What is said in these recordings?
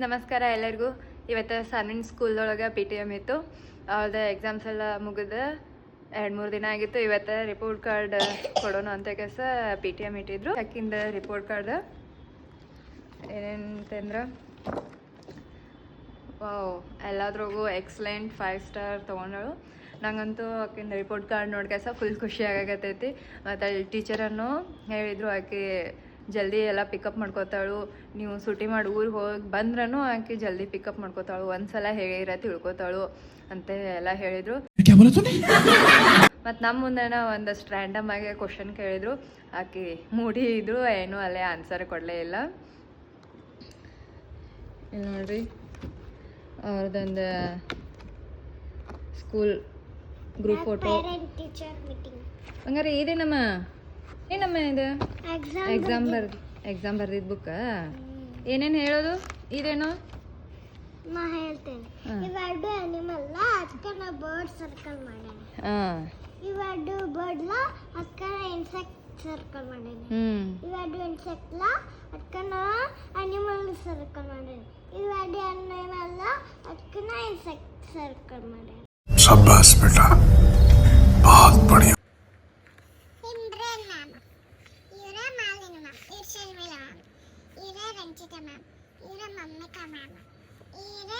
ನಮಸ್ಕಾರ ಎಲ್ಲರಿಗೂ. ಇವತ್ತು ಸಾನ್ವಿನ್ ಸ್ಕೂಲ್ದೊಳಗೆ PTM ಇತ್ತು. ಅವ್ರದ್ದು ಎಕ್ಸಾಮ್ಸ್ ಎಲ್ಲ ಮುಗಿದ 2-3 ದಿನ ಆಗಿತ್ತು. ಇವತ್ತು ರಿಪೋರ್ಟ್ ಕಾರ್ಡ್ ಕೊಡೋಣ ಅಂತ ಕೆಲಸ PTM ಇಟ್ಟಿದ್ರು. ಅಕ್ಕಿಂದ ರಿಪೋರ್ಟ್ ಕಾರ್ಡ್ ಏನೇನಂತಂದ್ರೆ ವಾವ್, ಎಲ್ಲದ್ರಾಗೂ ಎಕ್ಸಲೆಂಟ್ 5 ಸ್ಟಾರ್ ತೊಗೊಂಡಳು. ನಂಗಂತೂ ಆಕಿಂದ ರಿಪೋರ್ಟ್ ಕಾರ್ಡ್ ನೋಡ್ಕೆಸ ಫುಲ್ ಖುಷಿ ಆಗಕತ್ತೈತಿ. ಮತ್ತು ಅಲ್ಲಿ ಟೀಚರನ್ನು ಹೇಳಿದರು ಆಕೆ ಜಲ್ದಿ ಎಲ್ಲ ಪಿಕಪ್ ಮಾಡ್ಕೋತಾಳು. ನೀವು ಸುಟಿ ಮಾಡಿ ಊರಿಗೆ ಹೋಗಿ ಬಂದ್ರೂ ಆಕೆ ಜಲ್ದಿ ಪಿಕಪ್ ಮಾಡ್ಕೋತಾಳು, ಒಂದ್ಸಲ ಹೇಳಿರ ತಿಳ್ಕೊತಾಳು ಅಂತ ಎಲ್ಲ ಹೇಳಿದರು. ಮತ್ತು ನಮ್ಮ ಮುಂದೆನ ಒಂದಷ್ಟು ರ್ಯಾಂಡಮ್ ಆಗಿ ಕ್ವಶನ್ ಕೇಳಿದರು. ಆಕೆ ಮೂಡಿ ಇದ್ರು, ಏನೂ ಅಲ್ಲೇ ಆನ್ಸರ್ ಕೊಡಲೇ ಇಲ್ಲ. ಇಲ್ಲಿ ನೋಡ್ರಿ, ಅವ್ರದ್ದೊಂದು ಸ್ಕೂಲ್ ಗ್ರೂಪ್ ಫೋಟೋ. ಹಂಗಾರೆ ಏನಮ್ಮ ಇದು ಎಕ್ಸಾಮ್ ಬರ್ದಿದ್ದ ಬುಕ್ಕ. ಏನೇನು ಹೇಳೋದು ಇದೇನು ನಾ ಹೇಳ್ತೇನೆ. ಇವೆರಡು ಅನಿಮಲ್ ಅದಕ್ಕೆ ನಾ ಬರ್ಡ್ ಸರ್ಕಲ್ ಮಾಡೇನಿ. ಇವೆರಡು ಬರ್ಡ್ ಲ ಅದಕ್ಕೆ ನಾ ಇನ್ಸೆಕ್ಟ್ ಸರ್ಕಲ್ ಮಾಡೇನಿ. ಇವೆರಡು ಇನ್ಸೆಕ್ಟ್ ಲ ಅದಕ್ಕೆ ನಾ ಅನಿಮಲ್ ಸರ್ಕಲ್ ಮಾಡೇನಿ. ಇವೆರಡು ಅನಿಮಲ್ ಲ ಅದಕ್ಕೆ ನಾ ಇನ್ಸೆಕ್ಟ್ ಸರ್ಕಲ್ ಮಾಡೇನಿ. शाबाश बेटा, बहुत बढ़िया. ಇಂದ್ರನ್ ಮ್ಯಾಮ್, ಇವರ ಮಾಲಿನ ಮ್ಯಾಮ್, ಇವ್ರ ಶರ್ಮಿಳಾ ಮ್ಯಾಮ್, ಇವರ ರಂಜಿತಾ ಮ್ಯಾಮ್, ಇವರ ಮಮ್ಮಿಕಾ ಮ್ಯಾಮ್, ಇವ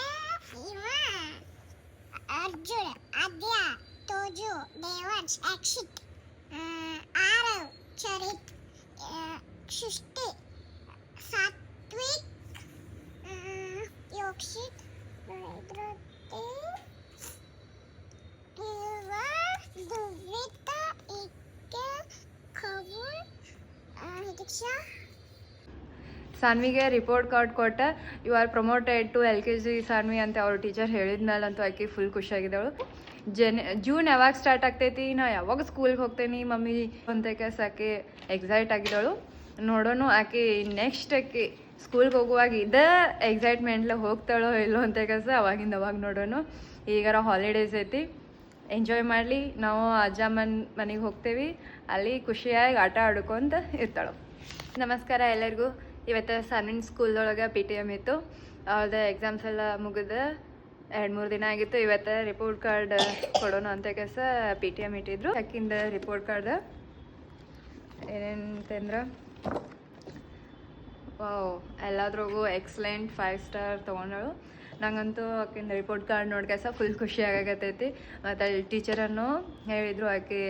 ಅರ್ಜುನ್, ಆದ್ಯ, ತೋಜು, ದೇವಂಶ್, ಅಕ್ಷಿತ್, ಆರವ್, ಚರಿತ್, ಸೃಷ್ಟಿ, ಸಾತ್ವಿಕ್, ಯೋಕ್ಷಿತ್, ಸಾನ್ವಿಗೆ ರಿಪೋರ್ಟ್ ಕಾರ್ಡ್ ಕೊಟ್ಟ. You are promoted to LKG Sanvi ಅಂತ ಅವ್ರ ಟೀಚರ್ ಹೇಳಿದ್ಮೇಲಂತೂ ಆಕೆ ಫುಲ್ ಖುಷಿಯಾಗಿದ್ದಳು. ಜೂನ್ ಯಾವಾಗ ಸ್ಟಾರ್ಟ್ ಆಗ್ತೈತಿ, ನಾ ಯಾವಾಗ ಸ್ಕೂಲ್ಗೆ ಹೋಗ್ತೇನೆ ಮಮ್ಮಿ ಅಂತ ಕೆಲಸ ಆಕೆ ಎಕ್ಸೈಟ್ ಆಗಿದ್ದಳು. ನೋಡೋಣ ಆಕೆ ನೆಕ್ಸ್ಟ್ ಆಕೆ ಸ್ಕೂಲ್ಗೆ ಹೋಗುವಾಗ ಇದೇ ಎಕ್ಸೈಟ್ಮೆಂಟ್ಲೆ ಹೋಗ್ತಾಳೋ ಇಲ್ಲೋ ಅಂತ ಕೆಲಸ ಅವಾಗ ನೋಡೋಣ. ಈಗಾರ ಹಾಲಿಡೇಸ್ ಐತಿ, ಎಂಜಾಯ್ ಮಾಡಲಿ. ನಾವು ಅಜ್ಜ ಮನೆಗೆ ಹೋಗ್ತೇವೆ, ಅಲ್ಲಿ ಖುಷಿಯಾಗಿ ಆಟ ಆಡ್ಕೊಂತ ಇರ್ತಾಳು. ನಮಸ್ಕಾರ ಎಲ್ಲರಿಗೂ. ಇವತ್ತು ಸಾನ್ವಿನ್ ಸ್ಕೂಲ್ದೊಳಗೆ PTM ಇತ್ತು. ಅವ್ರದ್ದು ಎಕ್ಸಾಮ್ಸ್ ಎಲ್ಲ ಮುಗಿದ 2-3 ದಿನ ಆಗಿತ್ತು. ಇವತ್ತು ರಿಪೋರ್ಟ್ ಕಾರ್ಡ್ ಕೊಡೋಣ ಅಂತ ಕೆಲಸ PTM ಇಟ್ಟಿದ್ರು. ಅಕ್ಕಿಂದ ರಿಪೋರ್ಟ್ ಕಾರ್ಡ್ ಏನೇನಂತಂದ್ರೆ ವಾವ್, ಎಲ್ಲದ್ರಾಗೂ ಎಕ್ಸಲೆಂಟ್ 5 ಸ್ಟಾರ್ ತೊಗೊಂಡಳು. ನಂಗಂತೂ ಆಕಿಂದ ರಿಪೋರ್ಟ್ ಕಾರ್ಡ್ ನೋಡ್ಕೆಸ ಫುಲ್ ಖುಷಿ ಆಗಕತ್ತೈತಿ. ಮತ್ತು ಅಲ್ಲಿ ಟೀಚರನ್ನು ಹೇಳಿದರು ಆಕೆ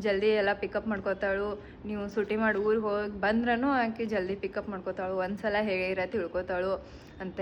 ಜಲ್ದಿ ಎಲ್ಲ ಪಿಕಪ್ ಮಾಡ್ಕೋತಾಳು. ನೀವು ಸುಟಿ ಮಾಡಿ ಊರಿಗೆ ಹೋಗಿ ಬಂದ್ರೂ ಆಕೆ ಜಲ್ದಿ ಪಿಕಪ್ ಮಾಡ್ಕೋತಾಳು, ಒಂದ್ಸಲ ಹೇಳಿರ ತಿಳ್ಕೊತಾಳು ಅಂತ